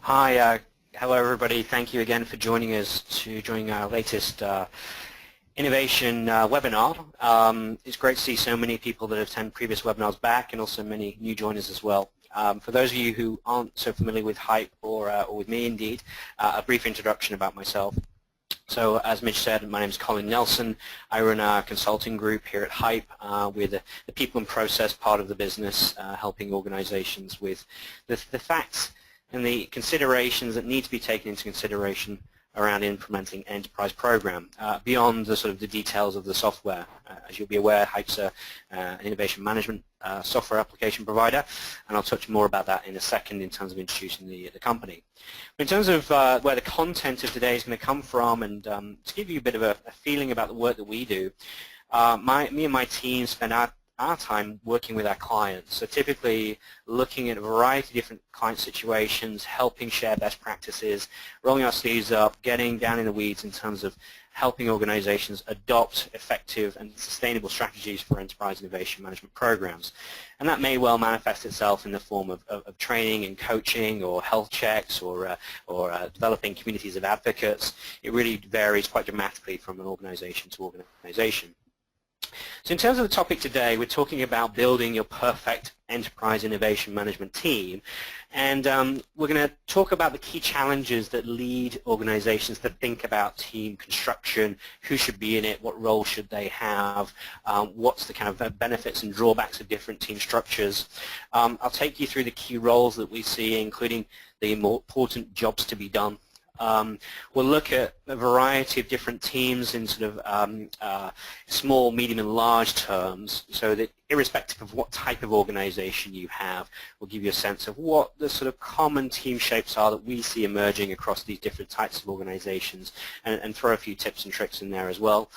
Hi, hello everybody. Thank you again for joining us to join our latest innovation webinar. It's great to see so many people that have attended previous webinars back and also many new joiners as well. For those of you who aren't so familiar with Hype or with me indeed, a brief introduction about myself. So as Mitch said, my name is Colin Nelson. I run our consulting group here at Hype with the people and process part of the business, helping organizations with the facts and the considerations that need to be taken into consideration around implementing an enterprise program beyond the sort of the details of the software. As you'll be aware, Hype's an innovation management software application provider, and I'll touch more about that in a second in terms of introducing the company. In terms of where the content of today is going to come from, and to give you a bit of a feeling about the work that we do, me and my team spend our time working with our clients. So typically looking at a variety of different client situations, helping share best practices, rolling our sleeves up, getting down in the weeds in terms of helping organizations adopt effective and sustainable strategies for enterprise innovation management programs. And that may well manifest itself in the form of training and coaching or health checks or developing communities of advocates. It really varies quite dramatically from an organization to organization. So in terms of the topic today, we're talking about building your perfect enterprise innovation management team, and we're going to talk about the key challenges that lead organizations to think about team construction, who should be in it, what role should they have, what's the kind of benefits and drawbacks of different team structures. I'll take you through the key roles that we see, including the important jobs to be done. We'll look at a variety of different teams in sort of small, medium, and large terms, so that irrespective of what type of organization you have, we'll give you a sense of what the sort of common team shapes are that we see emerging across these different types of organizations, and throw a few tips and tricks in there as well.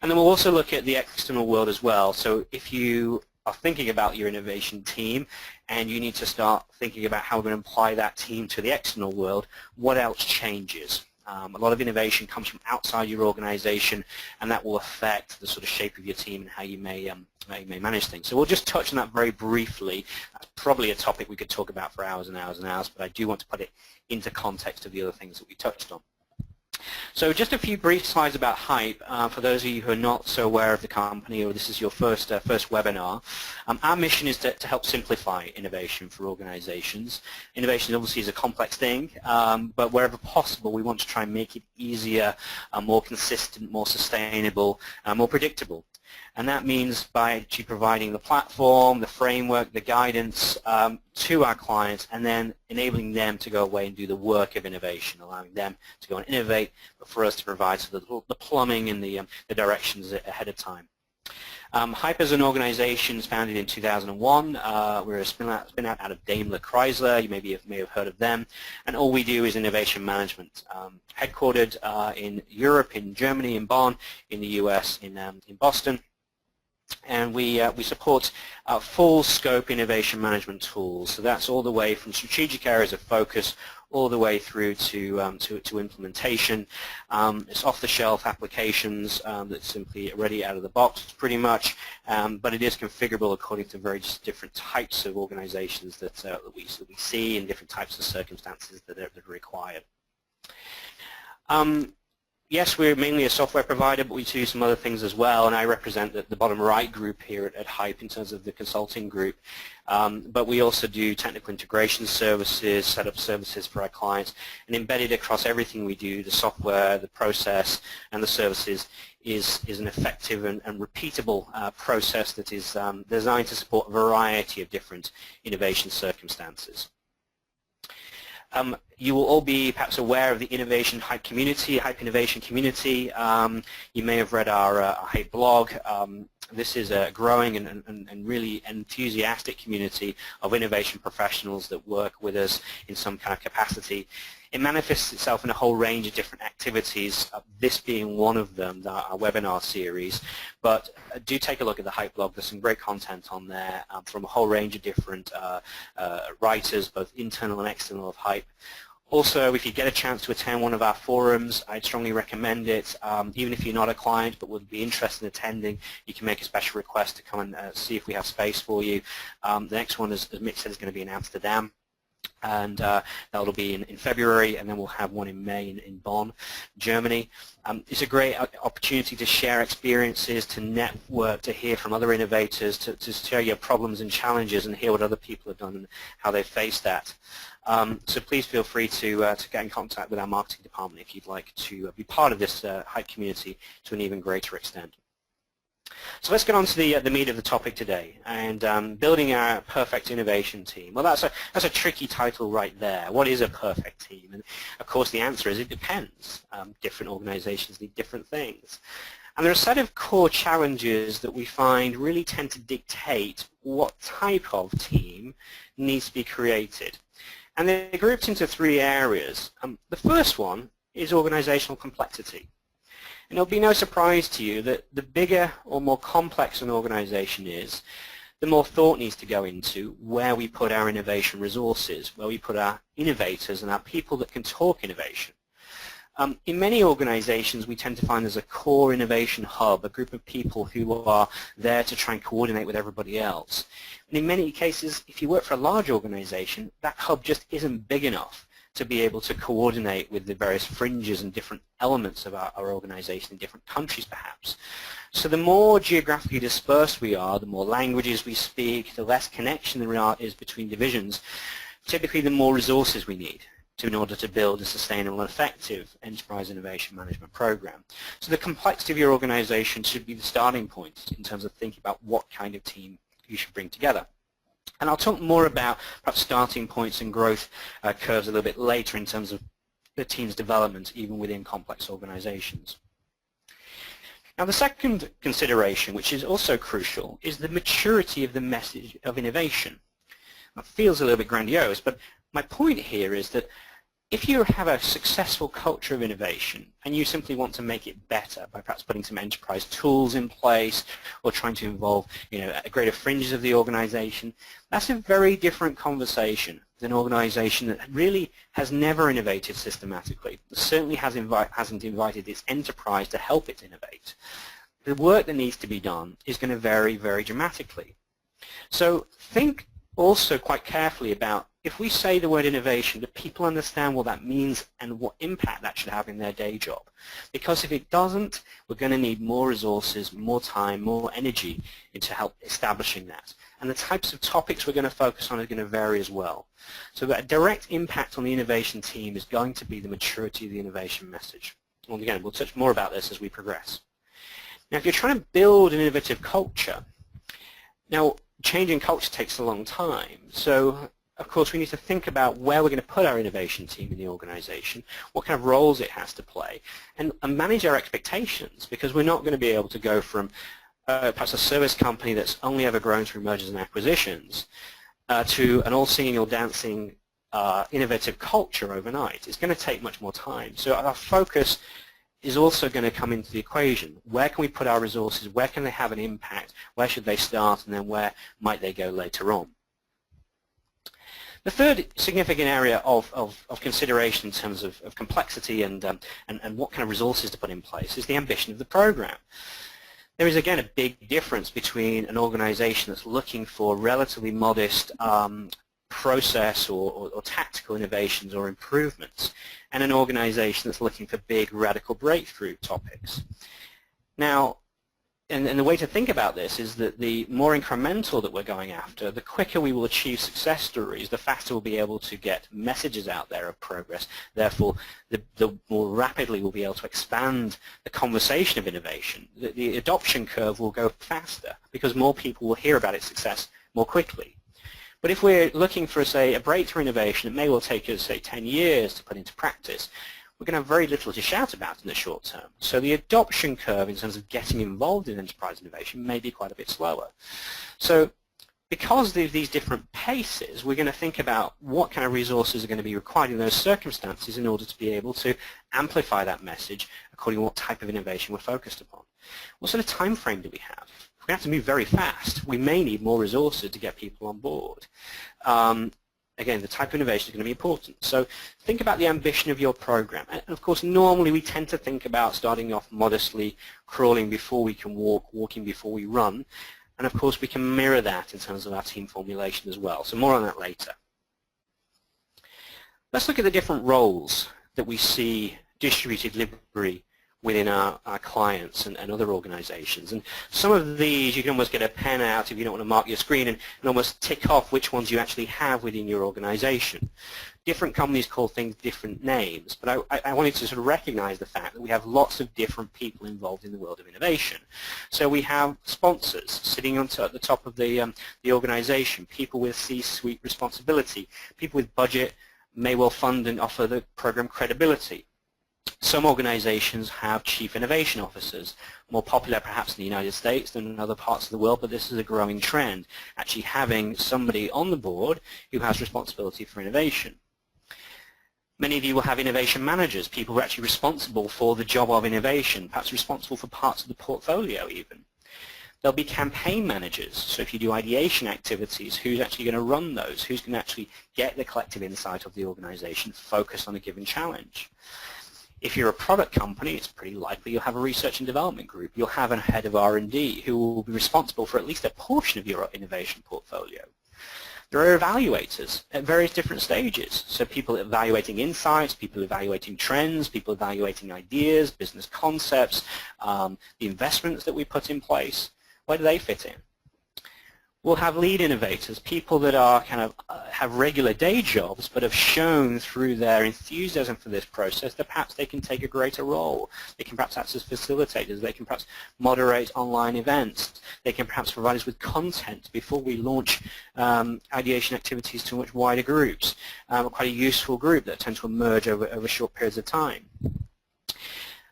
And then we'll also look at the external world as well. So if you are thinking about your innovation team and you need to start thinking about how we're going to apply that team to the external world, what else changes? A lot of innovation comes from outside your organization, and that will affect the sort of shape of your team and how you may manage things. So we'll just touch on that very briefly. That's probably a topic we could talk about for hours and hours and hours, but I do want to put it into context of the other things that we touched on. So just a few brief slides about Hype for those of you who are not so aware of the company, or this is your first webinar. Our mission is to help simplify innovation for organizations. Innovation obviously is a complex thing, but wherever possible we want to try and make it easier, more consistent, more sustainable, more predictable. And that means by actually providing the platform, the framework, the guidance to our clients, and then enabling them to go away and do the work of innovation, allowing them to go and innovate, but for us to provide sort of the plumbing and the directions ahead of time. Hype as an organization is founded in 2001. We're a spin out of Daimler Chrysler. You may have heard of them. And all we do is innovation management. Headquartered in Europe, in Germany, in Bonn, in the US, in Boston. And we support full scope innovation management tools. So that's all the way from strategic areas of focus all the way through to implementation. It's off-the-shelf applications that's simply ready out of the box pretty much, but it is configurable according to various different types of organizations that we see and different types of circumstances that are required. Yes, we're mainly a software provider, but we do some other things as well, and I represent the bottom right group here at Hype in terms of the consulting group. But we also do technical integration services, setup services for our clients, and embedded across everything we do, the software, the process, and the services is an effective and repeatable process that is designed to support a variety of different innovation circumstances. You will all be perhaps aware of the Innovation Hype community, Hype Innovation community. You may have read our Hype blog. This is a growing and really enthusiastic community of innovation professionals that work with us in some kind of capacity. It manifests itself in a whole range of different activities, this being one of them, our webinar series. But do take a look at the Hype blog. There's some great content on there from a whole range of different writers, both internal and external of Hype. Also, if you get a chance to attend one of our forums, I'd strongly recommend it. Even if you're not a client but would be interested in attending, you can make a special request to come and see if we have space for you. The next one, as Mitch said, is going to be in Amsterdam. and that'll be in February, and then we'll have one in May in Bonn, Germany. It's a great opportunity to share experiences, to network, to hear from other innovators, to share your problems and challenges and hear what other people have done and how they've faced that. So please feel free to get in contact with our marketing department if you'd like to be part of this hype community to an even greater extent. So let's get on to the meat of the topic today, and building our perfect innovation team. Well, that's a tricky title right there. What is a perfect team? And of course the answer is it depends. Different organizations need different things. And there are a set of core challenges that we find really tend to dictate what type of team needs to be created. And they're grouped into three areas. The first one is organizational complexity. And it'll be no surprise to you that the bigger or more complex an organization is, the more thought needs to go into where we put our innovation resources, where we put our innovators and our people that can talk innovation. In many organizations, we tend to find there's a core innovation hub, a group of people who are there to try and coordinate with everybody else. And in many cases, if you work for a large organization, that hub just isn't big enough to be able to coordinate with the various fringes and different elements of our organization in different countries perhaps. So the more geographically dispersed we are, the more languages we speak, the less connection there is between divisions, typically the more resources we need in order to build a sustainable and effective enterprise innovation management program. So the complexity of your organization should be the starting point in terms of thinking about what kind of team you should bring together. And I'll talk more about perhaps starting points and growth curves a little bit later in terms of the team's development even within complex organizations. Now the second consideration, which is also crucial, is the maturity of the message of innovation. That feels a little bit grandiose, but my point here is that if you have a successful culture of innovation and you simply want to make it better by perhaps putting some enterprise tools in place or trying to involve greater fringes of the organization, that's a very different conversation than an organization that really has never innovated systematically, certainly hasn't invited its enterprise to help it innovate. The work that needs to be done is going to vary very dramatically. So think also quite carefully about, if we say the word innovation, do people understand what that means and what impact that should have in their day job? Because if it doesn't, we're going to need more resources, more time, more energy into help establishing that. And the types of topics we're going to focus on are going to vary as well. So a direct impact on the innovation team is going to be the maturity of the innovation message. And again, we'll touch more about this as we progress. Now, if you're trying to build an innovative culture, now changing culture takes a long time. So of course, we need to think about where we're going to put our innovation team in the organization, what kind of roles it has to play, and manage our expectations, because we're not going to be able to go from perhaps a service company that's only ever grown through mergers and acquisitions to an all singing, all dancing innovative culture overnight. It's going to take much more time. So our focus is also going to come into the equation. Where can we put our resources? Where can they have an impact? Where should they start? And then where might they go later on? The third significant area of consideration in terms of complexity and what kind of resources to put in place is the ambition of the program. There is, again, a big difference between an organization that's looking for relatively modest process or tactical innovations or improvements and an organization that's looking for big radical breakthrough topics. Now, and the way to think about this is that the more incremental that we're going after, the quicker we will achieve success stories, the faster we'll be able to get messages out there of progress. Therefore, the more rapidly we'll be able to expand the conversation of innovation. The adoption curve will go faster because more people will hear about its success more quickly. But if we're looking for, say, a breakthrough innovation, it may well take us, say, 10 years to put into practice. We're going to have very little to shout about in the short term. So the adoption curve in terms of getting involved in enterprise innovation may be quite a bit slower. So because of these different paces, we're going to think about what kind of resources are going to be required in those circumstances in order to be able to amplify that message according to what type of innovation we're focused upon. What sort of time frame do we have? If we have to move very fast, we may need more resources to get people on board. Again, the type of innovation is going to be important. So think about the ambition of your program. And of course, normally we tend to think about starting off modestly, crawling before we can walk, walking before we run. And of course, we can mirror that in terms of our team formulation as well. So more on that later. Let's look at the different roles that we see distributed liberally within our clients and other organizations. And some of these, you can almost get a pen out if you don't want to mark your screen and almost tick off which ones you actually have within your organization. Different companies call things different names, but I wanted to sort of recognize the fact that we have lots of different people involved in the world of innovation. So we have sponsors sitting at the top of the organization, people with C-suite responsibility, people with budget may well fund and offer the program credibility. Some organizations have chief innovation officers, more popular perhaps in the United States than in other parts of the world, but this is a growing trend, actually having somebody on the board who has responsibility for innovation. Many of you will have innovation managers, people who are actually responsible for the job of innovation, perhaps responsible for parts of the portfolio even. There'll be campaign managers, so if you do ideation activities, who's actually going to run those? Who's going to actually get the collective insight of the organization, focus on a given challenge? If you're a product company, it's pretty likely you'll have a research and development group. You'll have a head of R&D who will be responsible for at least a portion of your innovation portfolio. There are evaluators at various different stages. So people evaluating insights, people evaluating trends, people evaluating ideas, business concepts, the investments that we put in place. Where do they fit in? We'll have lead innovators, people that are have regular day jobs but have shown through their enthusiasm for this process that perhaps they can take a greater role. They can perhaps act as facilitators. They can perhaps moderate online events. They can perhaps provide us with content before we launch ideation activities to much wider groups, quite a useful group that tend to emerge over short periods of time.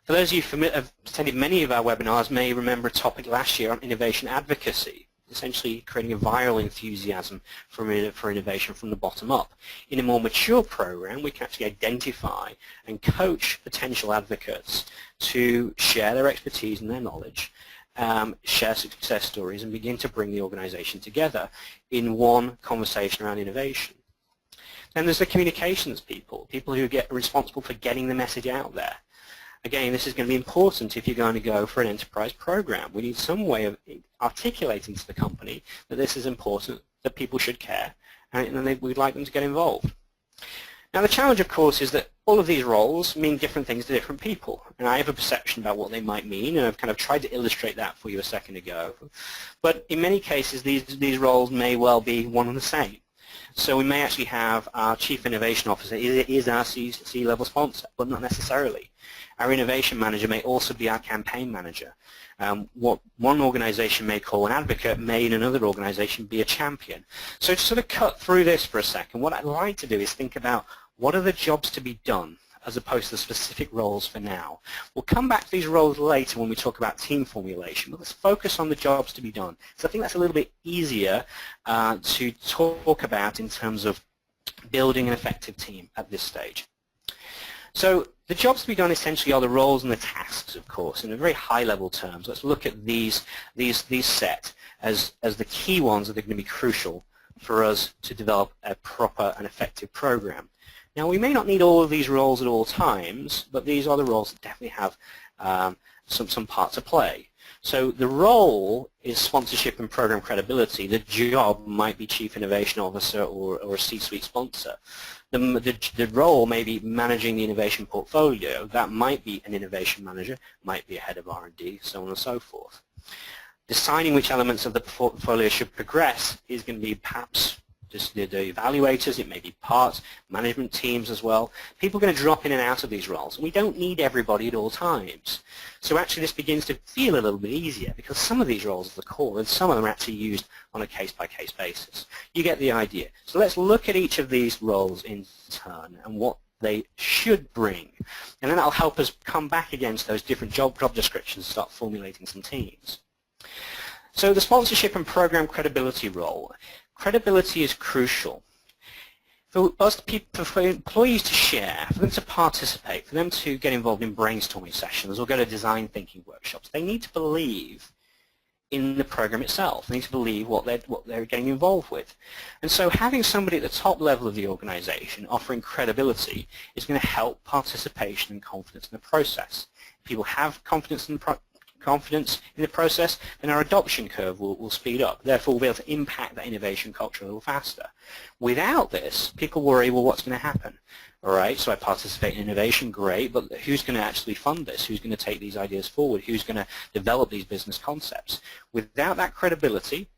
For those of you who have attended many of our webinars may remember a topic last year on innovation advocacy, essentially creating a viral enthusiasm for innovation from the bottom up. In a more mature program, we can actually identify and coach potential advocates to share their expertise and their knowledge, share success stories, and begin to bring the organization together in one conversation around innovation. Then there's the communications people who get responsible for getting the message out there. Again, this is going to be important if you're going to go for an enterprise program. We need some way of articulating to the company that this is important, that people should care, and we'd like them to get involved. Now the challenge, of course, is that all of these roles mean different things to different people, and I have a perception about what they might mean, and I've kind of tried to illustrate that for you a second ago. But in many cases, these roles may well be one and the same. So we may actually have our Chief Innovation Officer is our C-level sponsor, but not necessarily. Our innovation manager may also be our campaign manager. What one organization may call an advocate may in another organization be a champion. So to sort of cut through this for a second, what I'd like to do is think about what are the jobs to be done as opposed to the specific roles for now. We'll come back to these roles later when we talk about team formulation, but let's focus on the jobs to be done. So I think that's a little bit easier to talk about in terms of building an effective team at this stage. So the jobs to be done essentially are the roles and the tasks, of course, in a very high-level terms. Let's look at these set as the key ones that are going to be crucial for us to develop a proper and effective program. Now, we may not need all of these roles at all times, but these are the roles that definitely have some part to play. So the role is sponsorship and program credibility. The job might be Chief Innovation Officer or a C-suite sponsor. The role may be managing the innovation portfolio. That might be an innovation manager, might be a head of R&D, so on and so forth. Deciding which elements of the portfolio should progress is going to be perhaps just the evaluators, it may be parts, management teams as well. People are going to drop in and out of these roles. We don't need everybody at all times. So actually this begins to feel a little bit easier because some of these roles are the core and some of them are actually used on a case-by-case basis. You get the idea. So let's look at each of these roles in turn and what they should bring. And then that'll help us come back against those different job descriptions and start formulating some teams. So the sponsorship and program credibility role. Credibility is crucial. For employees to share, for them to participate, for them to get involved in brainstorming sessions or go to design thinking workshops, they need to believe in the program itself. They need to believe what they're getting involved with. And so having somebody at the top level of the organization offering credibility is going to help participation and confidence in the process. If people have confidence in the confidence in the process, then our adoption curve will speed up. Therefore, we'll be able to impact that innovation culture a little faster. Without this, people worry, well, what's going to happen? All right, so I participate in innovation, great, but who's going to actually fund this? Who's going to take these ideas forward? Who's going to develop these business concepts? Without that credibility,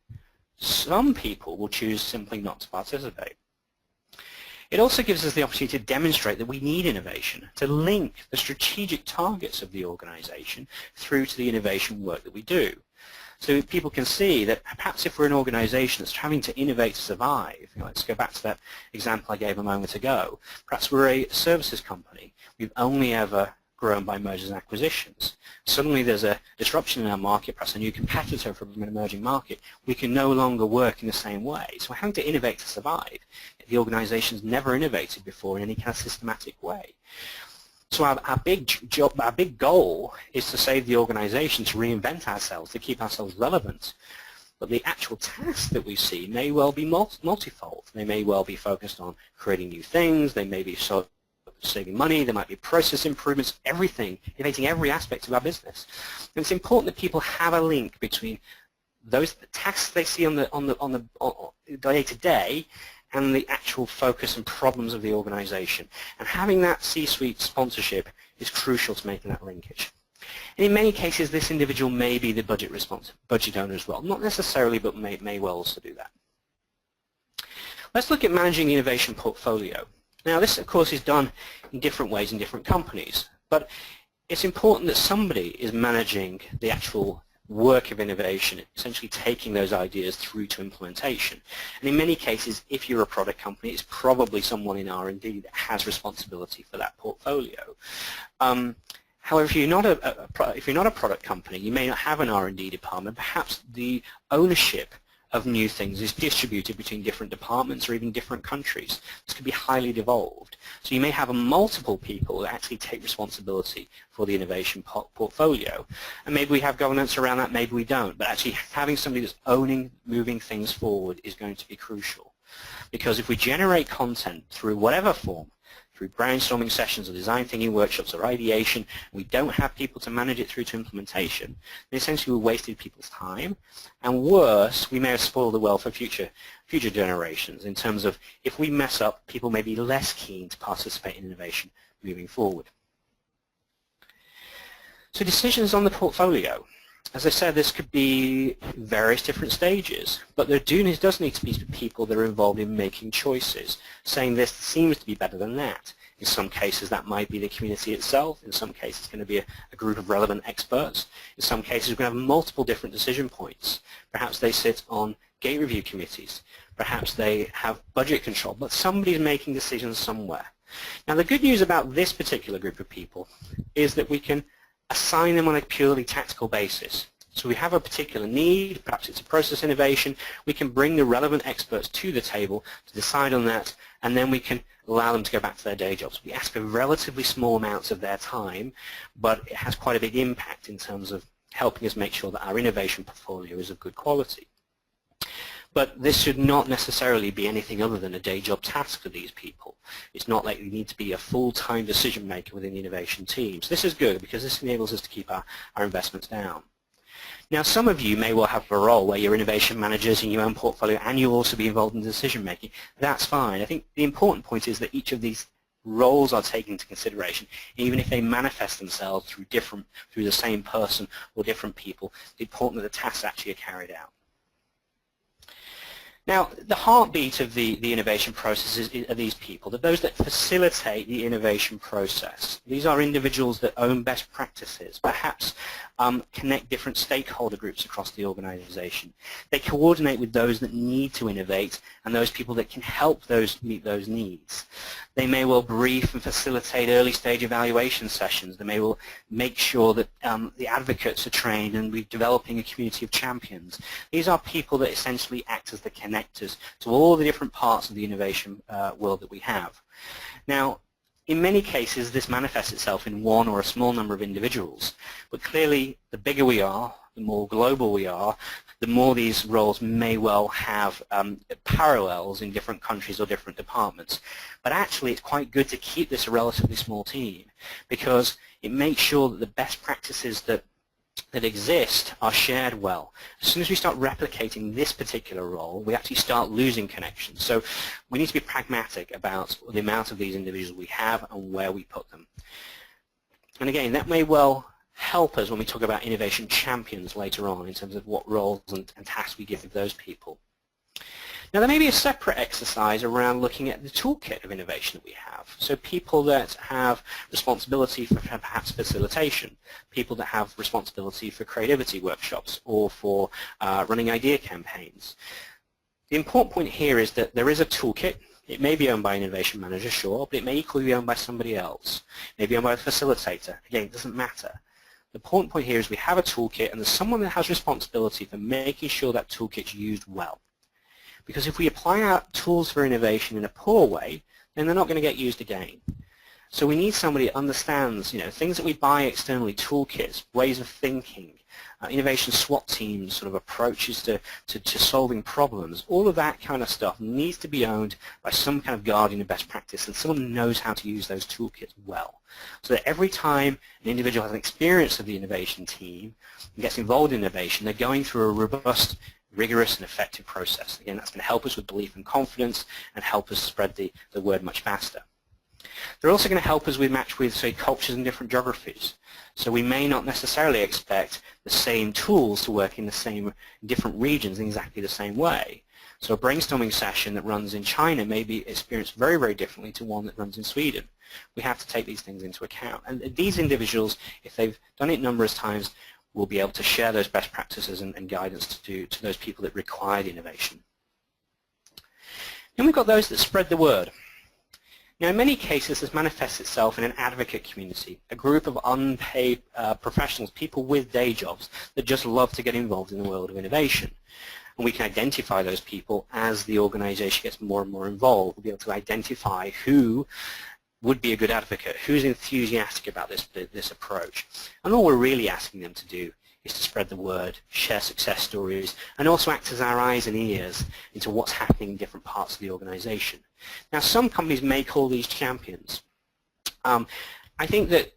some people will choose simply not to participate. It also gives us the opportunity to demonstrate that we need innovation, to link the strategic targets of the organization through to the innovation work that we do. So people can see that perhaps if we're an organization that's having to innovate to survive, let's go back to that example I gave a moment ago, perhaps we're a services company. We've only ever grown by mergers and acquisitions. Suddenly there's a disruption in our market, perhaps a new competitor from an emerging market. We can no longer work in the same way. So we're having to innovate to survive. The organization's never innovated before in any kind of systematic way. So our big goal is to save the organization, to reinvent ourselves, to keep ourselves relevant. But the actual tasks that we see may well be multifold. They may well be focused on creating new things. They may be saving money. There might be process improvements, everything, innovating every aspect of our business. And it's important that people have a link between those tasks they see on the day-to-day and the actual focus and problems of the organization. And having that C-suite sponsorship is crucial to making that linkage. And in many cases, this individual may be the budget owner as well. Not necessarily, but may well also do that. Let's look at managing the innovation portfolio. Now, this, of course, is done in different ways in different companies, but it's important that somebody is managing the actual work of innovation, essentially taking those ideas through to implementation. And in many cases, if you're a product company, it's probably someone in R&D that has responsibility for that portfolio. However, if you're not a product company, you may not have an R&D department. Perhaps the ownership of new things is distributed between different departments or even different countries. This could be highly devolved. So you may have multiple people that actually take responsibility for the innovation portfolio. And maybe we have governance around that, maybe we don't. But actually having somebody that's owning, moving things forward is going to be crucial. Because if we generate content through whatever form, through brainstorming sessions or design thinking workshops or ideation, we don't have people to manage it through to implementation, then essentially we wasted people's time, and worse, we may have spoiled the world for future generations in terms of if we mess up, people may be less keen to participate in innovation moving forward. So decisions on the portfolio. As I said, this could be various different stages, but there does need to be people that are involved in making choices, saying this seems to be better than that. In some cases, that might be the community itself. In some cases, it's going to be a group of relevant experts. In some cases, we're going to have multiple different decision points. Perhaps they sit on gate review committees. Perhaps they have budget control, but somebody's making decisions somewhere. Now, the good news about this particular group of people is that we can assign them on a purely tactical basis. So we have a particular need, perhaps it's a process innovation, we can bring the relevant experts to the table to decide on that, and then we can allow them to go back to their day jobs. We ask for relatively small amounts of their time, but it has quite a big impact in terms of helping us make sure that our innovation portfolio is of good quality. But this should not necessarily be anything other than a day job task for these people. It's not like you need to be a full-time decision maker within the innovation teams. This is good because this enables us to keep our investments down. Now, some of you may well have a role where you're innovation managers in your own portfolio and you'll also be involved in decision making. That's fine. I think the important point is that each of these roles are taken into consideration, even if they manifest themselves through the same person or different people. It's important that the tasks actually are carried out. Now, the heartbeat of the innovation process are these people, those that facilitate the innovation process. These are individuals that own best practices, perhaps connect different stakeholder groups across the organization. They coordinate with those that need to innovate and those people that can help meet those needs. They may well brief and facilitate early stage evaluation sessions. They may well make sure that the advocates are trained and we're developing a community of champions. These are people that essentially act as the connectors to all the different parts of the innovation world that we have. Now, in many cases, this manifests itself in one or a small number of individuals, but clearly the bigger we are, the more global we are, the more these roles may well have parallels in different countries or different departments. But actually, it's quite good to keep this a relatively small team because it makes sure that the best practices that that exist are shared well. As soon as we start replicating this particular role, we actually start losing connections. So we need to be pragmatic about the amount of these individuals we have and where we put them. And again, that may well help us when we talk about innovation champions later on in terms of what roles and tasks we give those people. Now there may be a separate exercise around looking at the toolkit of innovation that we have. So people that have responsibility for perhaps facilitation, people that have responsibility for creativity workshops or for running idea campaigns. The important point here is that there is a toolkit. It may be owned by an innovation manager, sure, but it may equally be owned by somebody else. It may be owned by a facilitator. Again, it doesn't matter. The important point here is we have a toolkit and there's someone that has responsibility for making sure that toolkit's used well. Because if we apply our tools for innovation in a poor way, then they're not going to get used again. So we need somebody that understands, things that we buy externally, toolkits, ways of thinking, innovation SWAT teams, sort of approaches to solving problems. All of that kind of stuff needs to be owned by some kind of guardian of best practice and someone who knows how to use those toolkits well. So that every time an individual has an experience of the innovation team and gets involved in innovation, they're going through a robust, rigorous and effective process. Again, that's going to help us with belief and confidence and help us spread the word much faster. They're also going to help us match with, say, cultures in different geographies. So we may not necessarily expect the same tools to work in the same different regions in exactly the same way. So a brainstorming session that runs in China may be experienced very, very differently to one that runs in Sweden. We have to take these things into account. And these individuals, if they've done it numerous times, will be able to share those best practices and guidance to those people that require the innovation. Then we've got those that spread the word. Now, in many cases, this manifests itself in an advocate community, a group of unpaid professionals, people with day jobs that just love to get involved in the world of innovation. And we can identify those people as the organization gets more and more involved. We'll be able to identify who would be a good advocate, who's enthusiastic about this approach. And all we're really asking them to do is to spread the word, share success stories, and also act as our eyes and ears into what's happening in different parts of the organization. Now, some companies may call these champions. I think that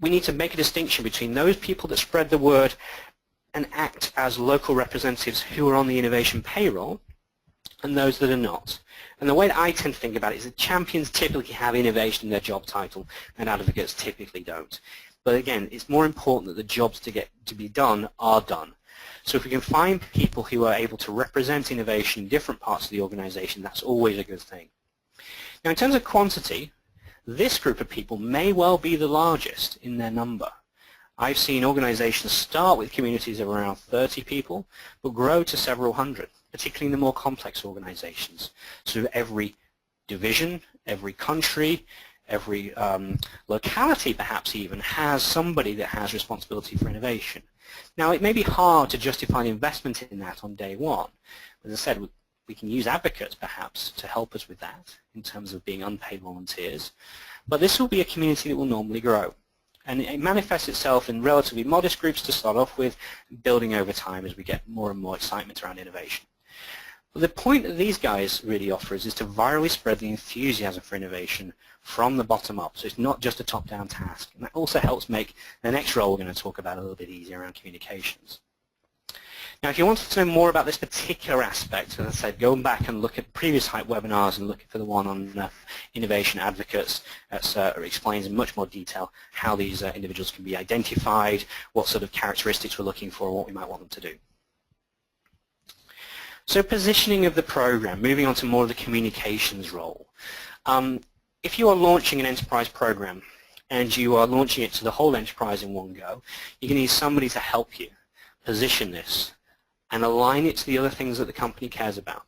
we need to make a distinction between those people that spread the word and act as local representatives who are on the innovation payroll and those that are not. And the way that I tend to think about it is that champions typically have innovation in their job title and advocates typically don't. But again, it's more important that the jobs to be done are done. So if we can find people who are able to represent innovation in different parts of the organization, that's always a good thing. Now, in terms of quantity, this group of people may well be the largest in their number. I've seen organizations start with communities of around 30 people, but grow to several hundred, particularly in the more complex organizations. So every division, every country, every locality perhaps even has somebody that has responsibility for innovation. Now, it may be hard to justify the investment in that on day one. As I said, we can use advocates perhaps to help us with that in terms of being unpaid volunteers. But this will be a community that will normally grow. And it manifests itself in relatively modest groups to start off with, building over time as we get more and more excitement around innovation. But the point that these guys really offer is to virally spread the enthusiasm for innovation from the bottom up. So it's not just a top-down task. And that also helps make the next role we're going to talk about a little bit easier around communications. Now, if you want to know more about this particular aspect, as I said, go back and look at previous Hype webinars and look for the one on innovation advocates that explains in much more detail how these individuals can be identified, what sort of characteristics we're looking for, and what we might want them to do. So positioning of the program, moving on to more of the communications role. If you are launching an enterprise program and you are launching it to the whole enterprise in one go, you're going to need somebody to help you position this and align it to the other things that the company cares about.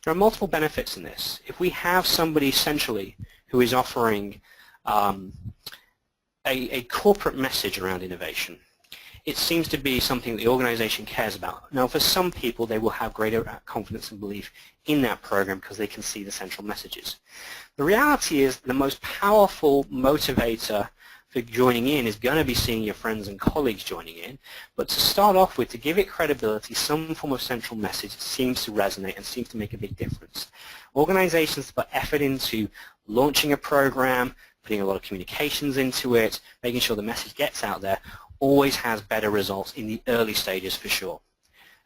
There are multiple benefits in this. If we have somebody centrally who is offering a corporate message around innovation, it seems to be something the organization cares about. Now, for some people, they will have greater confidence and belief in that program because they can see the central messages. The reality is the most powerful motivator for joining in is going to be seeing your friends and colleagues joining in, but to start off with, to give it credibility, some form of central message seems to resonate and seems to make a big difference. Organizations put effort into launching a program, putting a lot of communications into it, making sure the message gets out there, always has better results in the early stages for sure.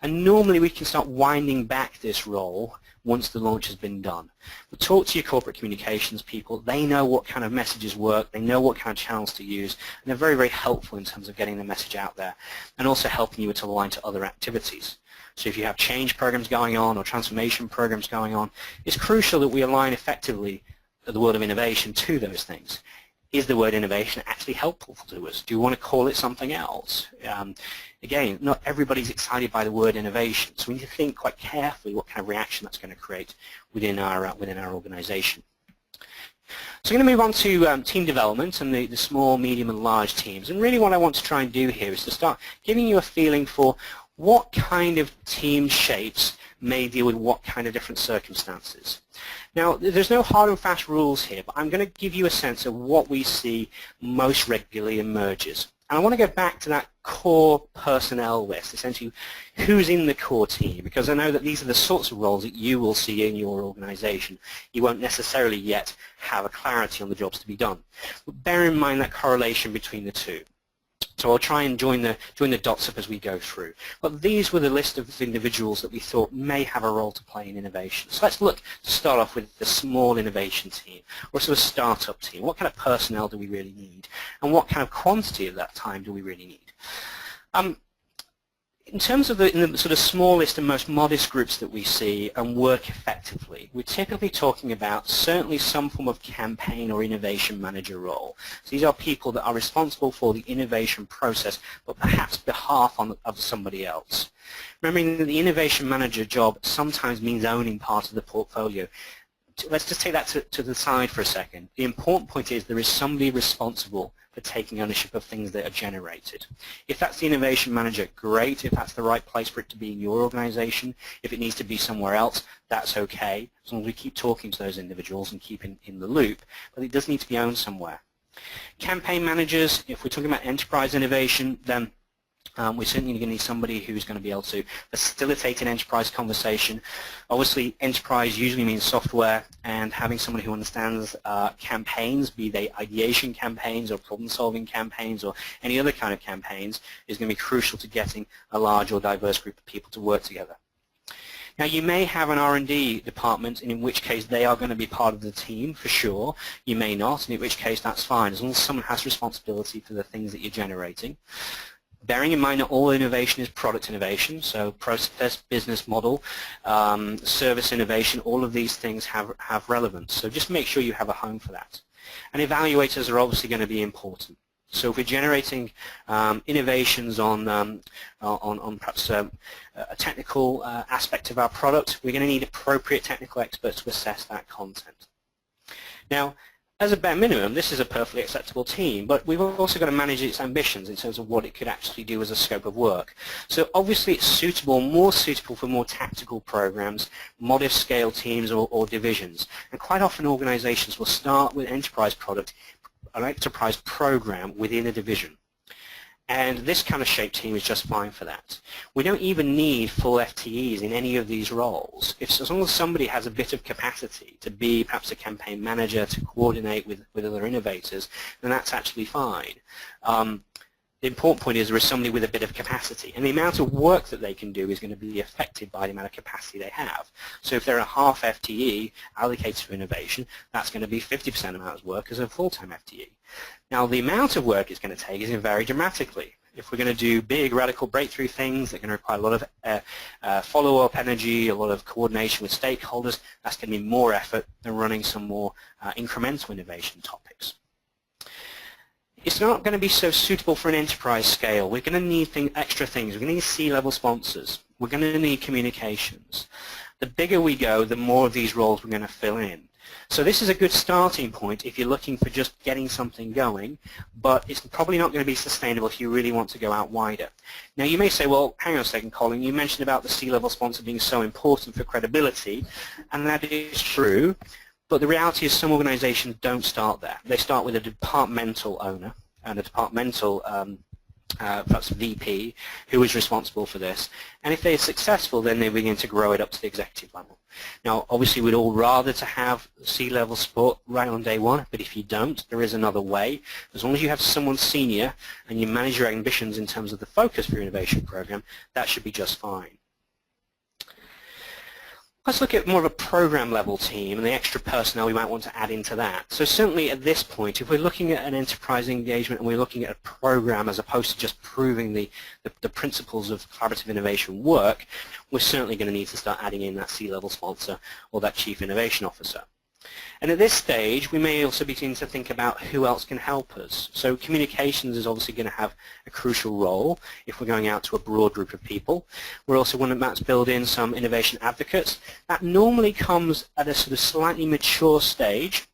And normally we can start winding back this role once the launch has been done. But talk to your corporate communications people. They know what kind of messages work. They know what kind of channels to use. And they're very, very helpful in terms of getting the message out there and also helping you to align to other activities. So if you have change programs going on or transformation programs going on, it's crucial that we align effectively the world of innovation to those things. Is the word innovation actually helpful to us? Do you want to call it something else? Again, not everybody's excited by the word innovation, so we need to think quite carefully what kind of reaction that's going to create within our organization. So I'm going to move on to team development and the small, medium, and large teams. And really what I want to try and do here is to start giving you a feeling for what kind of team shapes may deal with what kind of different circumstances. Now, there's no hard and fast rules here, but I'm going to give you a sense of what we see most regularly emerges. And I want to go back to that core personnel list, essentially who's in the core team, because I know that these are the sorts of roles that you will see in your organization. You won't necessarily yet have a clarity on the jobs to be done. But bear in mind that correlation between the two. So I'll try and join the dots up as we go through. But these were the list of individuals that we thought may have a role to play in innovation. So let's look to start off with the small innovation team, or sort of startup team. What kind of personnel do we really need? And what kind of quantity of that time do we really need? In terms of in the sort of smallest and most modest groups that we see and work effectively, we're typically talking about certainly some form of campaign or innovation manager role. So these are people that are responsible for the innovation process, but perhaps behalf of somebody else. Remembering that the innovation manager job sometimes means owning part of the portfolio. Let's just take that to the side for a second. The important point is there is somebody responsible for taking ownership of things that are generated. If that's the innovation manager, great. If that's the right place for it to be in your organization, if it needs to be somewhere else, that's okay, as long as we keep talking to those individuals and keep in the loop, but it does need to be owned somewhere. Campaign managers, if we're talking about enterprise innovation, then we're certainly going to need somebody who's going to be able to facilitate an enterprise conversation. Obviously, enterprise usually means software, and having someone who understands campaigns, be they ideation campaigns or problem-solving campaigns or any other kind of campaigns, is going to be crucial to getting a large or diverse group of people to work together. Now, you may have an R&D department, and in which case they are going to be part of the team for sure. You may not, and in which case that's fine, as long as someone has responsibility for the things that you're generating. Bearing in mind that all innovation is product innovation, so process, business model, service innovation, all of these things have relevance. So just make sure you have a home for that. And evaluators are obviously going to be important. So if we're generating innovations on perhaps a technical aspect of our product, we're going to need appropriate technical experts to assess that content. Now, as a bare minimum, this is a perfectly acceptable team, but we've also got to manage its ambitions in terms of what it could actually do as a scope of work. So obviously it's suitable, more suitable for more tactical programs, modest scale teams or divisions. And quite often organizations will start with enterprise product, an enterprise program within a division. And this kind of shaped team is just fine for that. We don't even need full FTEs in any of these roles. As long as somebody has a bit of capacity to be perhaps a campaign manager, to coordinate with other innovators, then that's actually fine. The important point is there is somebody with a bit of capacity, and the amount of work that they can do is going to be affected by the amount of capacity they have. So if they're a half FTE allocated to innovation, that's going to be 50% amount of work as a full-time FTE. Now, the amount of work it's going to take is going to vary dramatically. If we're going to do big, radical breakthrough things that are going to require a lot of follow-up energy, a lot of coordination with stakeholders, that's going to be more effort than running some more incremental innovation topics. It's not going to be so suitable for an enterprise scale. We're going to need extra things. We're going to need C-level sponsors. We're going to need communications. The bigger we go, the more of these roles we're going to fill in. So this is a good starting point if you're looking for just getting something going, but it's probably not going to be sustainable if you really want to go out wider. Now you may say, well, hang on a second, Colin, you mentioned about the C-level sponsor being so important for credibility, and that is true, but the reality is some organizations don't start there. They start with a departmental owner and a departmental perhaps VP, who is responsible for this. And if they're successful, then they begin to grow it up to the executive level. Now, obviously, we'd all rather to have C-level support right on day one, but if you don't, there is another way. As long as you have someone senior and you manage your ambitions in terms of the focus for your innovation program, that should be just fine. Let's look at more of a program level team and the extra personnel we might want to add into that. So certainly at this point, if we're looking at an enterprise engagement and we're looking at a program as opposed to just proving the principles of collaborative innovation work, we're certainly going to need to start adding in that C-level sponsor or that chief innovation officer. And at this stage, we may also begin to think about who else can help us. So communications is obviously going to have a crucial role if we're going out to a broad group of people. We're also going to build in some innovation advocates. That normally comes at a sort of slightly mature stage.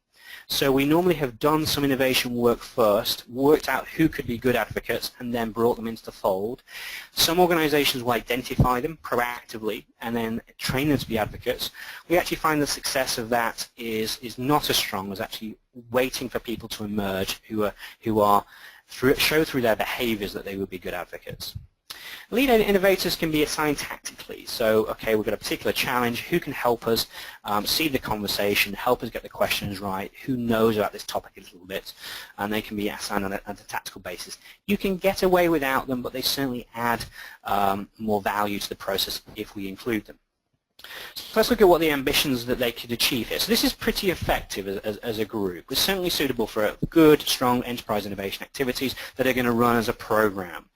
So we normally have done some innovation work first, worked out who could be good advocates, and then brought them into the fold. Some organizations will identify them proactively and then train them to be advocates. We actually find the success of that is not as strong as actually waiting for people to emerge who show through their behaviors that they would be good advocates. Lead innovators can be assigned tactically. So, okay, we've got a particular challenge. Who can help us see the conversation, help us get the questions right? Who knows about this topic a little bit? And they can be assigned on a tactical basis. You can get away without them, but they certainly add more value to the process if we include them. So let's look at what the ambitions that they could achieve here. So this is pretty effective as a group. It's certainly suitable for good, strong enterprise innovation activities that are going to run as a program.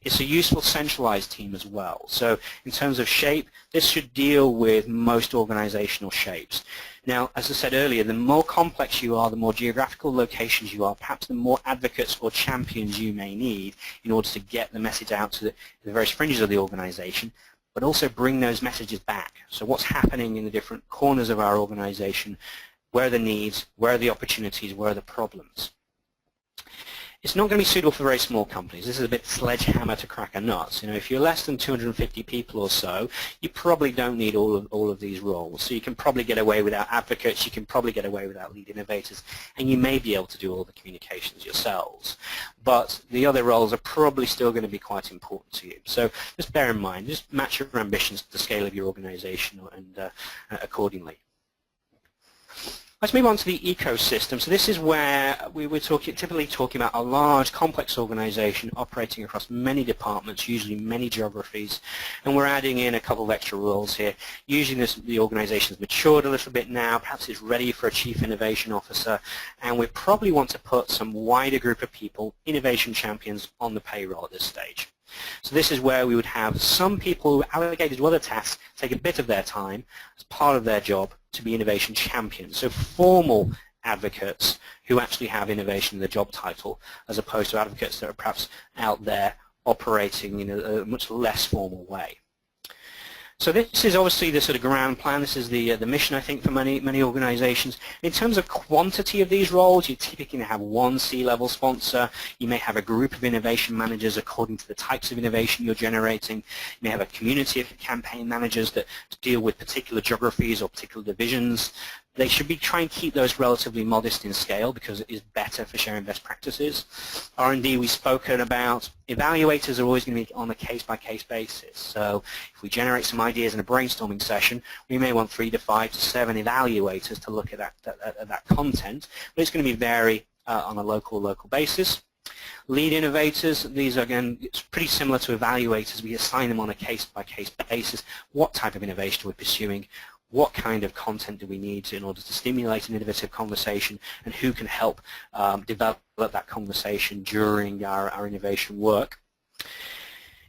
It's a useful centralized team as well. So in terms of shape, this should deal with most organizational shapes. Now, as I said earlier, the more complex you are, the more geographical locations you are, perhaps the more advocates or champions you may need in order to get the message out to the various fringes of the organization, but also bring those messages back. So what's happening in the different corners of our organization, where are the needs, where are the opportunities, where are the problems. It's not going to be suitable for very small companies. This is a bit sledgehammer to crack a nut. You know, if you're less than 250 people or so, you probably don't need all of these roles. So you can probably get away without advocates, you can probably get away without lead innovators, and you may be able to do all the communications yourselves. But the other roles are probably still going to be quite important to you. So just bear in mind, just match your ambitions to the scale of your organization and accordingly. Let's move on to the ecosystem. So this is where we were typically talking about a large, complex organization operating across many departments, usually many geographies, and we're adding in a couple of extra roles here. Usually the organization's matured a little bit now, perhaps it's ready for a chief innovation officer, and we probably want to put some wider group of people, innovation champions, on the payroll at this stage. So this is where we would have some people who are allocated to other tasks take a bit of their time as part of their job to be innovation champions. So formal advocates who actually have innovation in the job title, as opposed to advocates that are perhaps out there operating in a much less formal way. So this is obviously the sort of ground plan. This is the mission, I think, for many organizations. In terms of quantity of these roles, you typically have one C-level sponsor. You may have a group of innovation managers according to the types of innovation you're generating. You may have a community of campaign managers that deal with particular geographies or particular divisions. They should be trying to keep those relatively modest in scale because it is better for sharing best practices. R&D we've spoken about. Evaluators are always going to be on a case-by-case basis. So if we generate some ideas in a brainstorming session, we may want 3 to 5 to 7 evaluators to look at that content, but it's going to be vary on a local basis. Lead innovators, these are, again, it's pretty similar to evaluators. We assign them on a case-by-case basis. What type of innovation are we pursuing? What kind of content do we need in order to stimulate an innovative conversation, and who can help develop that conversation during our innovation work.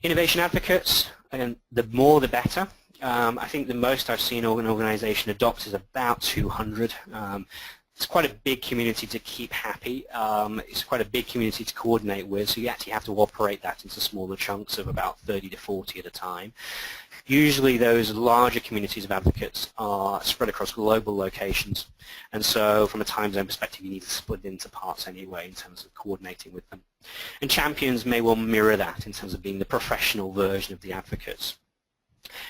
Innovation advocates, again, the more the better. I think the most I've seen an organization adopt is about 200. It's quite a big community to keep happy. It's quite a big community to coordinate with, so you actually have to operate that into smaller chunks of about 30 to 40 at a time. Usually those larger communities of advocates are spread across global locations, and so from a time zone perspective you need to split it into parts anyway in terms of coordinating with them. And champions may well mirror that in terms of being the professional version of the advocates.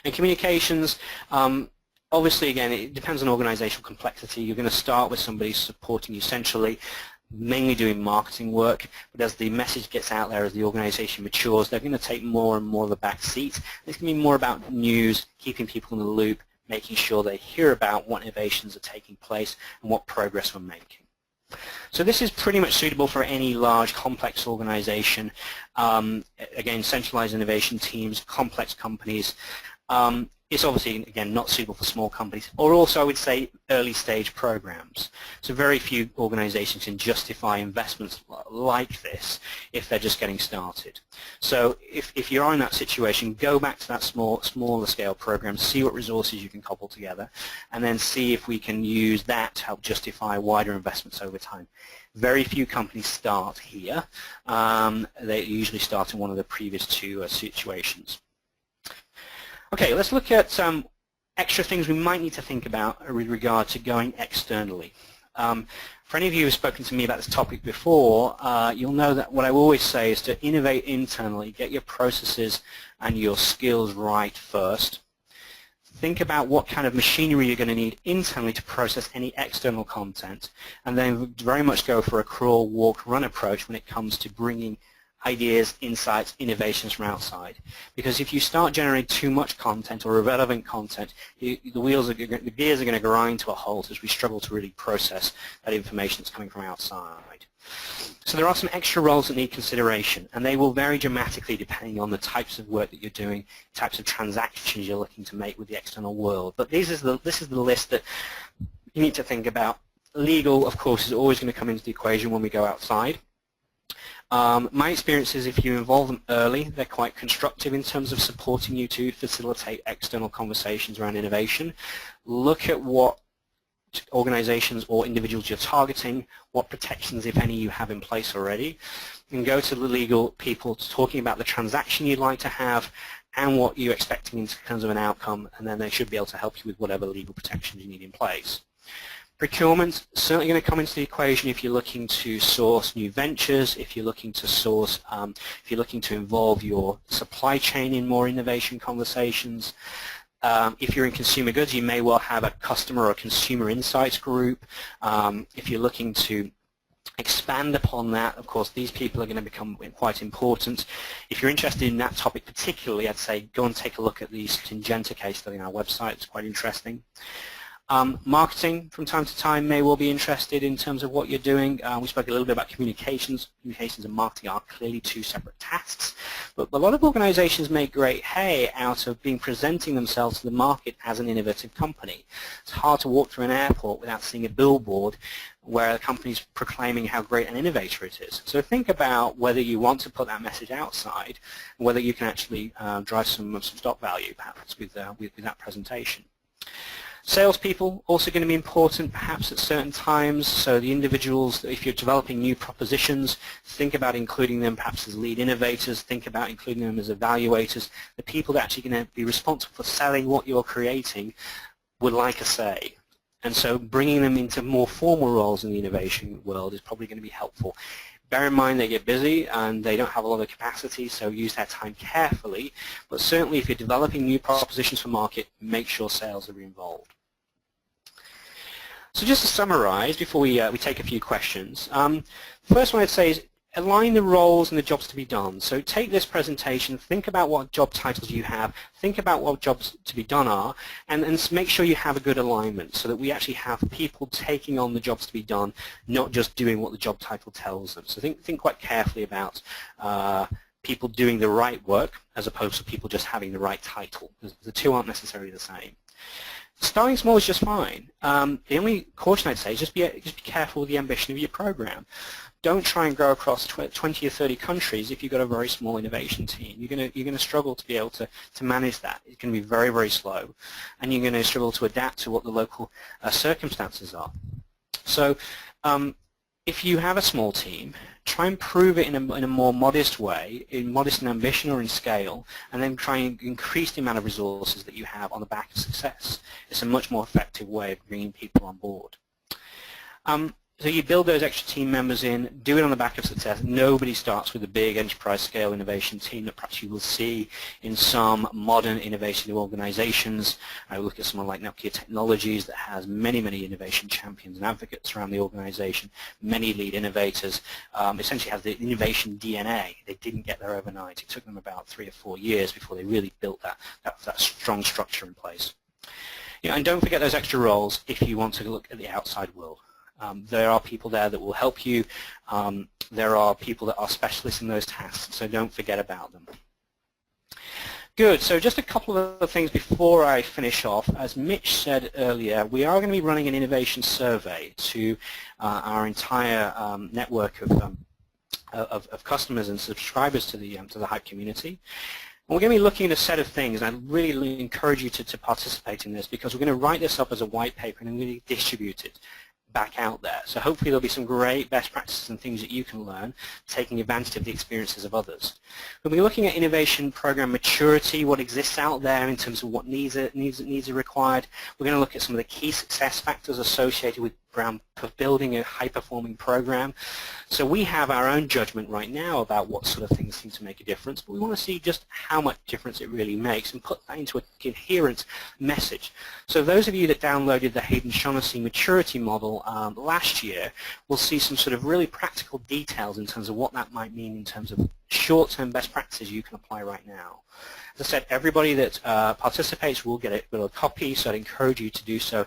And communications, obviously, again, it depends on organizational complexity. You're going to start with somebody supporting you centrally. mainly doing marketing work, but as the message gets out there, as the organization matures, they're going to take more and more of the back seat. It's going to be more about news, keeping people in the loop, making sure they hear about what innovations are taking place and what progress we're making. So this is pretty much suitable for any large, complex organization. Again, centralized innovation teams, complex companies. It's obviously, again, not suitable for small companies, or also, I would say, early-stage programs. So very few organizations can justify investments like this if they're just getting started. So if you are in that situation, go back to that smaller scale program, see what resources you can cobble together, and then see if we can use that to help justify wider investments over time. Very few companies start here. They usually start in one of the previous two situations. Okay, let's look at some extra things we might need to think about with regard to going externally. For any of you who have spoken to me about this topic before, you'll know that what I always say is to innovate internally, get your processes and your skills right first. Think about what kind of machinery you're going to need internally to process any external content, and then very much go for a crawl, walk, run approach when it comes to bringing ideas, insights, innovations from outside. Because if you start generating too much content or irrelevant content, the gears are going to grind to a halt as we struggle to really process that information that's coming from outside. So there are some extra roles that need consideration, and they will vary dramatically depending on the types of work that you're doing, types of transactions you're looking to make with the external world. But this is the list that you need to think about. Legal, of course, is always going to come into the equation when we go outside. My experience is if you involve them early, they're quite constructive in terms of supporting you to facilitate external conversations around innovation. Look at what organizations or individuals you're targeting, what protections, if any, you have in place already, and go to the legal people talking about the transaction you'd like to have and what you're expecting in terms of an outcome, and then they should be able to help you with whatever legal protections you need in place. Procurement certainly going to come into the equation if you're looking to source new ventures, if you're looking to source, if you're looking to involve your supply chain in more innovation conversations. If you're in consumer goods, you may well have a customer or consumer insights group. If you're looking to expand upon that, of course, these people are going to become quite important. If you're interested in that topic particularly, I'd say go and take a look at the Syngenta case study on our website. It's quite interesting. Marketing, from time to time, may well be interested in terms of what you're doing. We spoke a little bit about communications. Communications and marketing are clearly two separate tasks, but a lot of organizations make great hay out of presenting themselves to the market as an innovative company. It's hard to walk through an airport without seeing a billboard where the company's proclaiming how great an innovator it is. So think about whether you want to put that message outside, whether you can actually drive some stock value, perhaps, with that presentation. Salespeople also going to be important perhaps at certain times, so the individuals, if you're developing new propositions, think about including them perhaps as lead innovators, think about including them as evaluators. The people that are actually going to be responsible for selling what you're creating would like a say. And so bringing them into more formal roles in the innovation world is probably going to be helpful. Bear in mind they get busy and they don't have a lot of capacity, so use that time carefully. But certainly if you're developing new propositions for market, make sure sales are involved. So just to summarize before we take a few questions, first one I'd say is align the roles and the jobs to be done. So take this presentation, think about what job titles you have, think about what jobs to be done are, and make sure you have a good alignment so that we actually have people taking on the jobs to be done, not just doing what the job title tells them. So think quite carefully about people doing the right work as opposed to people just having the right title. The two aren't necessarily the same. Starting small is just fine. The only caution I'd say is just be careful with the ambition of your program. Don't try and grow across 20 or 30 countries if you've got a very small innovation team. You're going to struggle to be able to manage that. It's going to be very, very slow, and you're going to struggle to adapt to what the local circumstances are. So if you have a small team, try and prove it in a more modest way, modest in ambition or in scale, and then try and increase the amount of resources that you have on the back of success. It's a much more effective way of bringing people on board. So you build those extra team members in, do it on the back of success. Nobody starts with a big enterprise scale innovation team that perhaps you will see in some modern innovation organizations. I look at someone like Nokia Technologies that has many, many innovation champions and advocates around the organization, many lead innovators, essentially has the innovation DNA. They didn't get there overnight. It took them about 3 or 4 years before they really built that strong structure in place. And don't forget those extra roles if you want to look at the outside world. There are people there that will help you. There are people that are specialists in those tasks, so don't forget about them. Good. So just a couple of other things before I finish off. As Mitch said earlier, we are going to be running an innovation survey to our entire network of customers and subscribers to the Hype community. And we're going to be looking at a set of things, and I really encourage you to participate in this, because we're going to write this up as a white paper and I'm going to distribute it back out there. So hopefully there'll be some great best practices and things that you can learn, taking advantage of the experiences of others. We'll be looking at innovation program maturity, what exists out there in terms of what needs are required. We're going to look at some of the key success factors associated with building a high-performing program. So we have our own judgment right now about what sort of things seem to make a difference, but we want to see just how much difference it really makes and put that into a coherent message. So those of you that downloaded the Hayden Shaughnessy maturity model last year will see some sort of really practical details in terms of what that might mean in terms of short-term best practices you can apply right now. As I said, everybody that participates will get a copy, so I'd encourage you to do so.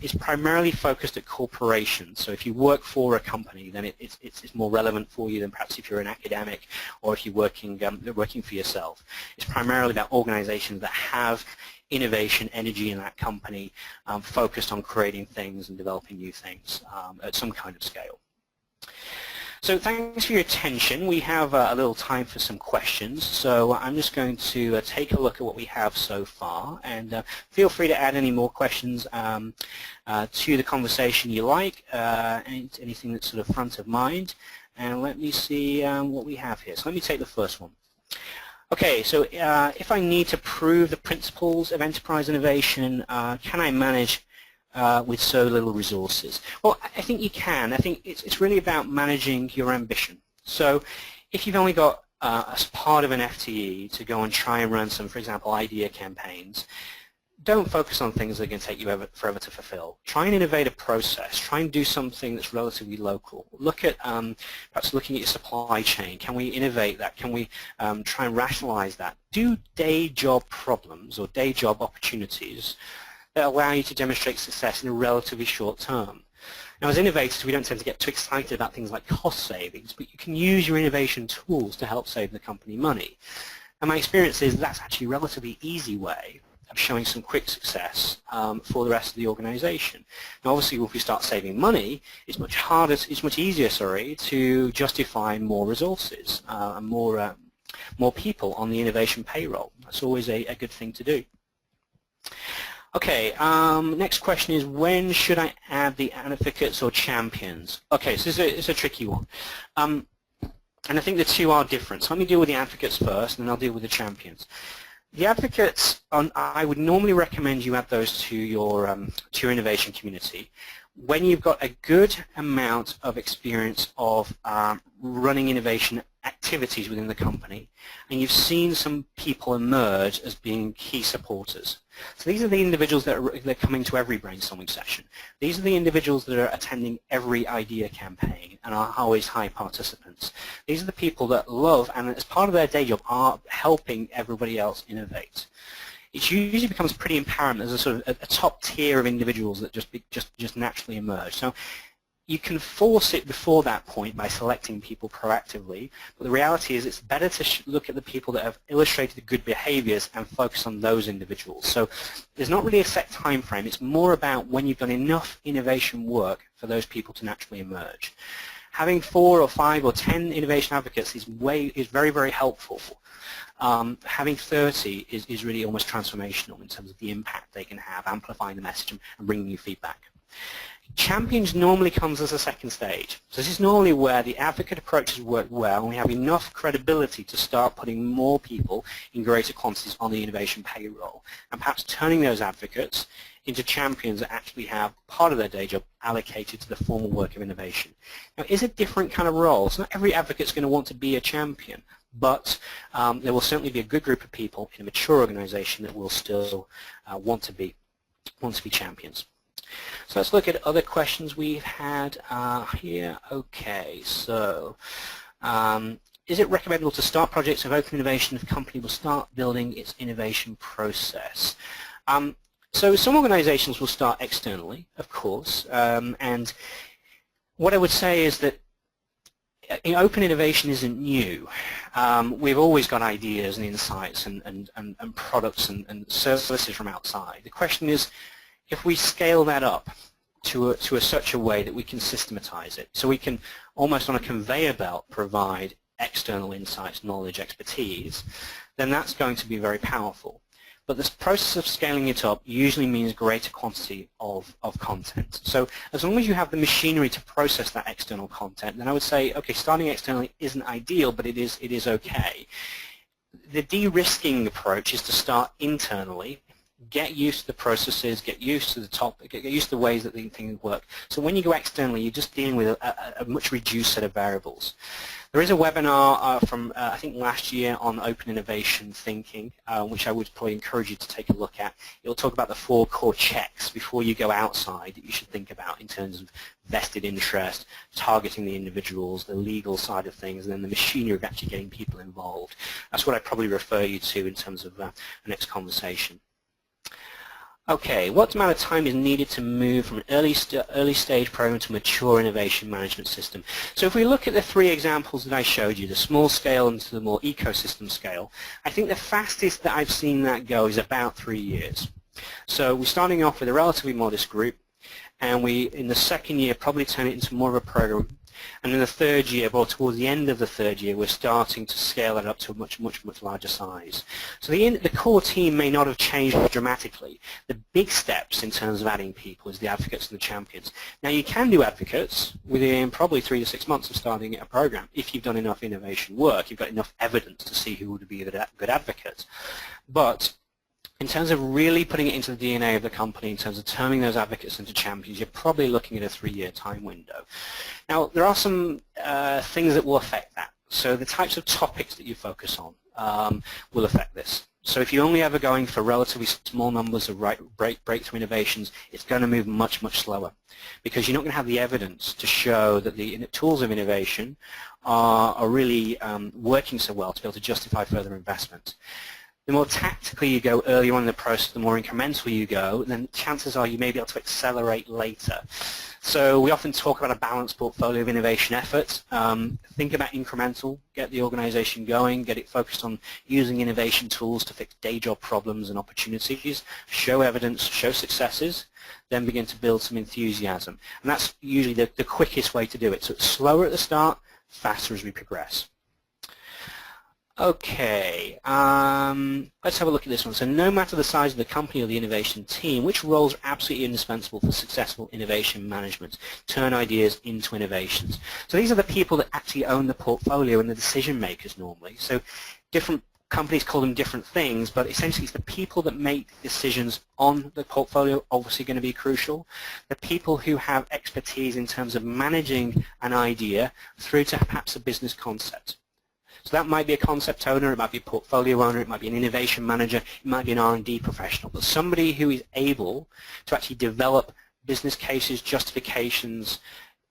It's primarily focused at corporations, so if you work for a company, then it's more relevant for you than perhaps if you're an academic or if you're working for yourself. It's primarily about organizations that have innovation energy in that company, focused on creating things and developing new things at some kind of scale. So thanks for your attention. We have a little time for some questions, so I'm just going to take a look at what we have so far, and feel free to add any more questions to the conversation you like, anything that's sort of front of mind, and let me see what we have here. So let me take the first one. Okay, so if I need to prove the principles of enterprise innovation, can I manage with so little resources? Well, I think you can. I think it's really about managing your ambition. So if you've only got as part of an FTE to go and try and run some, for example, idea campaigns, don't focus on things that are going to take you forever to fulfill. Try and innovate a process. Try and do something that's relatively local. Look at perhaps looking at your supply chain. Can we innovate that? Can we try and rationalize that? Do day job problems or day job opportunities that allow you to demonstrate success in a relatively short term. Now, as innovators, we don't tend to get too excited about things like cost savings, but you can use your innovation tools to help save the company money. And my experience is that's actually a relatively easy way of showing some quick success for the rest of the organization. Now, obviously, if we start saving money, it's much easier, to justify more resources and more people on the innovation payroll. That's always a good thing to do. Okay, next question is, when should I add the advocates or champions? Okay, so it's a tricky one. And I think the two are different. So let me deal with the advocates first, and then I'll deal with the champions. The advocates, I would normally recommend you add those to your innovation community when you've got a good amount of experience of running innovation activities within the company, and you've seen some people emerge as being key supporters. So these are the individuals that are coming to every brainstorming session. These are the individuals that are attending every idea campaign and are always high participants. These are the people that love, and as part of their day job, are helping everybody else innovate. It usually becomes pretty apparent there's a sort of a top tier of individuals that just naturally emerge. So you can force it before that point by selecting people proactively, but the reality is it's better to look at the people that have illustrated the good behaviors and focus on those individuals. So there's not really a set time frame. It's more about when you've done enough innovation work for those people to naturally emerge. Having 4 or 5 or 10 innovation advocates is very, very helpful. Having 30 is really almost transformational in terms of the impact they can have, amplifying the message and bringing you feedback. Champions normally comes as a second stage. So this is normally where the advocate approach has worked well and we have enough credibility to start putting more people in greater quantities on the innovation payroll and perhaps turning those advocates into champions that actually have part of their day job allocated to the formal work of innovation. Now, it's a different kind of role. So not every advocate is going to want to be a champion, but there will certainly be a good group of people in a mature organization that will still want to be champions. So let's look at other questions we've had here. Okay, so is it recommendable to start projects of open innovation if a company will start building its innovation process? So some organizations will start externally, of course, and what I would say is that open innovation isn't new. We've always got ideas and insights and products and services from outside. The question is, if we scale that up to such a way that we can systematize it, so we can almost on a conveyor belt provide external insights, knowledge, expertise, then that's going to be very powerful. But this process of scaling it up usually means greater quantity of content. So as long as you have the machinery to process that external content, then I would say, okay, starting externally isn't ideal, but it is okay. The de-risking approach is to start internally, get used to the processes, get used to the topic, get used to the ways that these things work. So when you go externally, you're just dealing with a much reduced set of variables. There is a webinar from, I think, last year on open innovation thinking, which I would probably encourage you to take a look at. It will talk about the 4 core checks before you go outside that you should think about in terms of vested interest, targeting the individuals, the legal side of things, and then the machinery of actually getting people involved. That's what I'd probably refer you to in terms of the next conversation. Okay, what amount of time is needed to move from an early stage program to a mature innovation management system? So if we look at the 3 examples that I showed you, the small scale and to the more ecosystem scale, I think the fastest that I've seen that go is about 3 years. So we're starting off with a relatively modest group, and we, in the second year, probably turn it into more of a program. And in the third year, well, towards the end of the third year, we're starting to scale it up to a much larger size. So the core team may not have changed dramatically. The big steps in terms of adding people is the advocates and the champions. Now, you can do advocates within probably 3 to 6 months of starting a program if you've done enough innovation work. You've got enough evidence to see who would be a good advocate. But in terms of really putting it into the DNA of the company, in terms of turning those advocates into champions, you're probably looking at a 3-year time window. Now, there are some things that will affect that. So the types of topics that you focus on will affect this. So if you're only ever going for relatively small numbers of breakthrough innovations, it's going to move much slower because you're not going to have the evidence to show that the tools of innovation are really working so well to be able to justify further investment. The more tactically you go earlier on in the process, the more incremental you go, then chances are you may be able to accelerate later. So we often talk about a balanced portfolio of innovation efforts. Think about incremental, get the organization going, get it focused on using innovation tools to fix day job problems and opportunities, show evidence, show successes, then begin to build some enthusiasm. And that's usually the quickest way to do it. So it's slower at the start, faster as we progress. Okay, let's have a look at this one. So no matter the size of the company or the innovation team, which roles are absolutely indispensable for successful innovation management? Turn ideas into innovations. So these are the people that actually own the portfolio and the decision makers normally. So different companies call them different things, but essentially it's the people that make decisions on the portfolio obviously going to be crucial. The people who have expertise in terms of managing an idea through to perhaps a business concept. So that might be a concept owner, it might be a portfolio owner, it might be an innovation manager, it might be an R&D professional, but somebody who is able to actually develop business cases, justifications,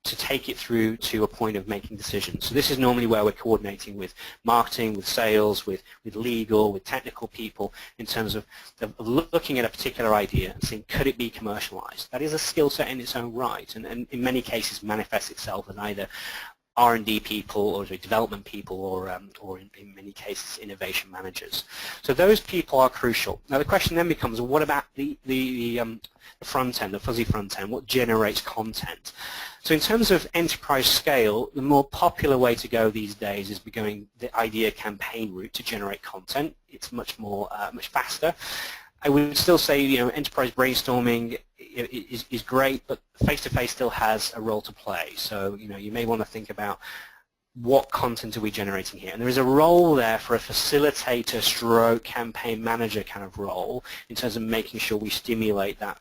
to take it through to a point of making decisions. So this is normally where we're coordinating with marketing, with sales, with legal, with technical people in terms of looking at a particular idea and saying, could it be commercialized? That is a skill set in its own right, and in many cases manifests itself as either R&D people or development people or in many cases innovation managers. So those people are crucial. Now the question then becomes, what about the front end, the fuzzy front end? What generates content? So in terms of enterprise scale, the more popular way to go these days is going the idea campaign route to generate content. It's much faster. I would still say, enterprise brainstorming is great, but face-to-face still has a role to play. So, you may want to think about what content are we generating here? And there is a role there for a facilitator stroke campaign manager kind of role in terms of making sure we stimulate that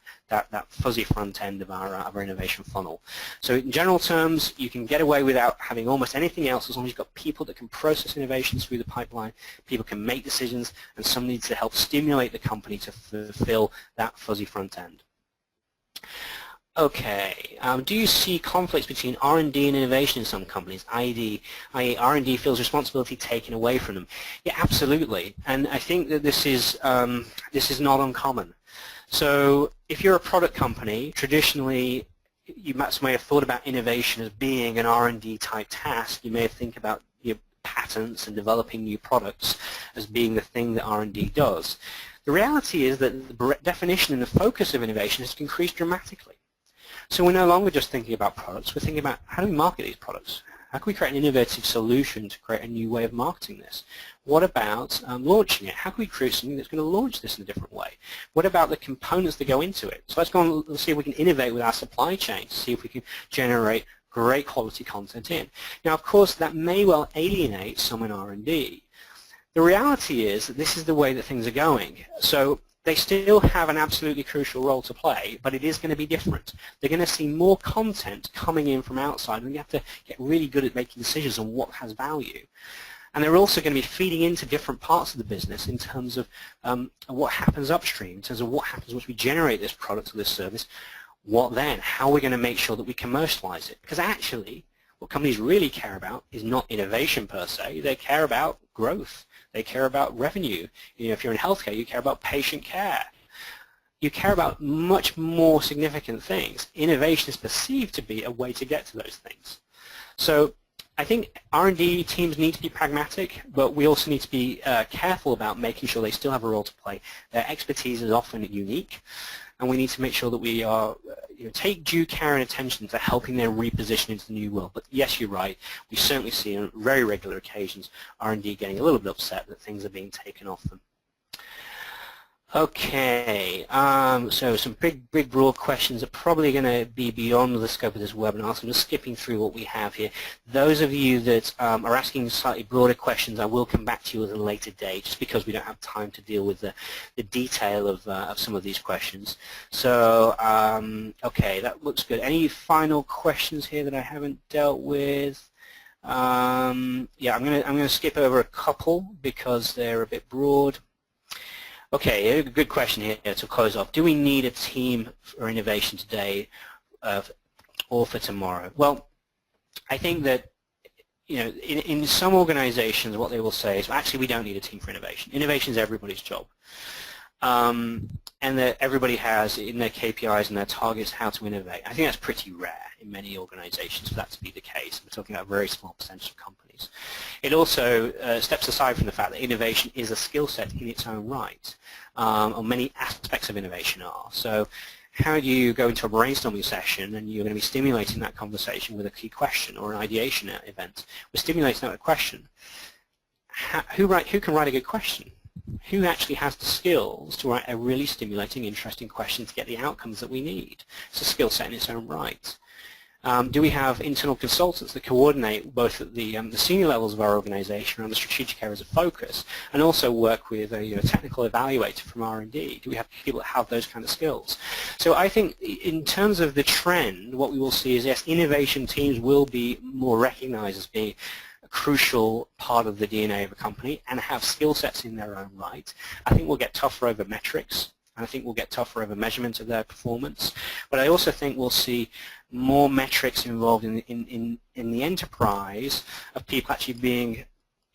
fuzzy front end of our innovation funnel. So in general terms, you can get away without having almost anything else as long as you've got people that can process innovations through the pipeline, people can make decisions, and somebody needs to help stimulate the company to fulfill that fuzzy front end. Okay, do you see conflicts between R&D and innovation in some companies, i.e. R&D feels responsibility taken away from them? Yeah, absolutely, and I think that this is not uncommon. So if you're a product company, traditionally you may have thought about innovation as being an R&D type task. You may think about your patents and developing new products as being the thing that R&D does. The reality is that the definition and the focus of innovation has increased dramatically. So we're no longer just thinking about products, we're thinking about how do we market these products? How can we create an innovative solution to create a new way of marketing this? What about launching it? How can we create something that's going to launch this in a different way? What about the components that go into it? So let's go and see if we can innovate with our supply chain to see if we can generate great quality content in. Now, of course, that may well alienate some in R&D. The reality is that this is the way that things are going. So they still have an absolutely crucial role to play, but it is going to be different. They're going to see more content coming in from outside, and you have to get really good at making decisions on what has value. And they're also going to be feeding into different parts of the business in terms of what happens upstream, in terms of what happens once we generate this product or this service. What then? How are we going to make sure that we commercialize it? Because actually, what companies really care about is not innovation per se. They care about growth. They care about revenue. If you're in healthcare, you care about patient care. You care about much more significant things. Innovation is perceived to be a way to get to those things. So I think R&D teams need to be pragmatic, but we also need to be careful about making sure they still have a role to play. Their expertise is often unique, and we need to make sure that we are take due care and attention to helping them reposition into the new world. But yes, you're right. We certainly see on very regular occasions R&D getting a little bit upset that things are being taken off them. Okay, so some big broad questions are probably going to be beyond the scope of this webinar, so I'm just skipping through what we have here. Those of you that are asking slightly broader questions, I will come back to you at a later date, just because we don't have time to deal with the detail of some of these questions. So, okay, that looks good. Any final questions here that I haven't dealt with? Yeah, I'm gonna skip over a couple because they're a bit broad. Okay, a good question here to close off. Do we need a team for innovation today or for tomorrow? Well, I think that in some organizations what they will say is, well, actually we don't need a team for innovation. Innovation is everybody's job. And that everybody has in their KPIs and their targets how to innovate. I think that's pretty rare in many organizations for that to be the case. We're talking about a very small percentage of companies. It also steps aside from the fact that innovation is a skill set in its own right, or many aspects of innovation are. So how do you go into a brainstorming session and you're going to be stimulating that conversation with a key question or an ideation event? We're stimulating that with a question. Who can write a good question? Who actually has the skills to write a really stimulating, interesting question to get the outcomes that we need? It's a skill set in its own right. Do we have internal consultants that coordinate both at the senior levels of our organization around the strategic areas of focus and also work with a technical evaluator from R&D? Do we have people that have those kind of skills? So I think in terms of the trend, what we will see is, yes, innovation teams will be more recognized as being crucial part of the DNA of a company and have skill sets in their own right. I think we'll get tougher over metrics, and I think we'll get tougher over measurement of their performance. But I also think we'll see more metrics involved in the enterprise of people actually being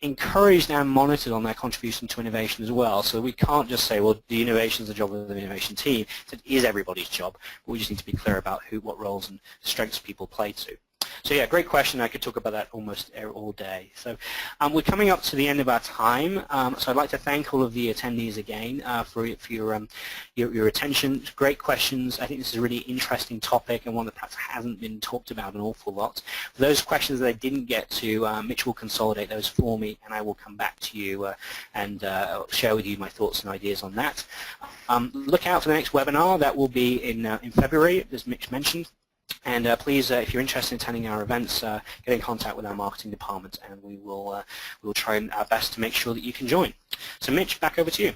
encouraged and monitored on their contribution to innovation as well. So we can't just say, well, the innovation is the job of the innovation team. It is everybody's job, but we just need to be clear about what roles and strengths people play to. So yeah, great question. I could talk about that almost all day. So we're coming up to the end of our time. So I'd like to thank all of the attendees again for your attention. Great questions. I think this is a really interesting topic and one that perhaps hasn't been talked about an awful lot. For those questions that I didn't get to, Mitch will consolidate those for me, and I will come back to you and share with you my thoughts and ideas on that. Look out for the next webinar. That will be in February, as Mitch mentioned. And please, if you're interested in attending our events, get in contact with our marketing department, and we will try our best to make sure that you can join. So Mitch, back over to you.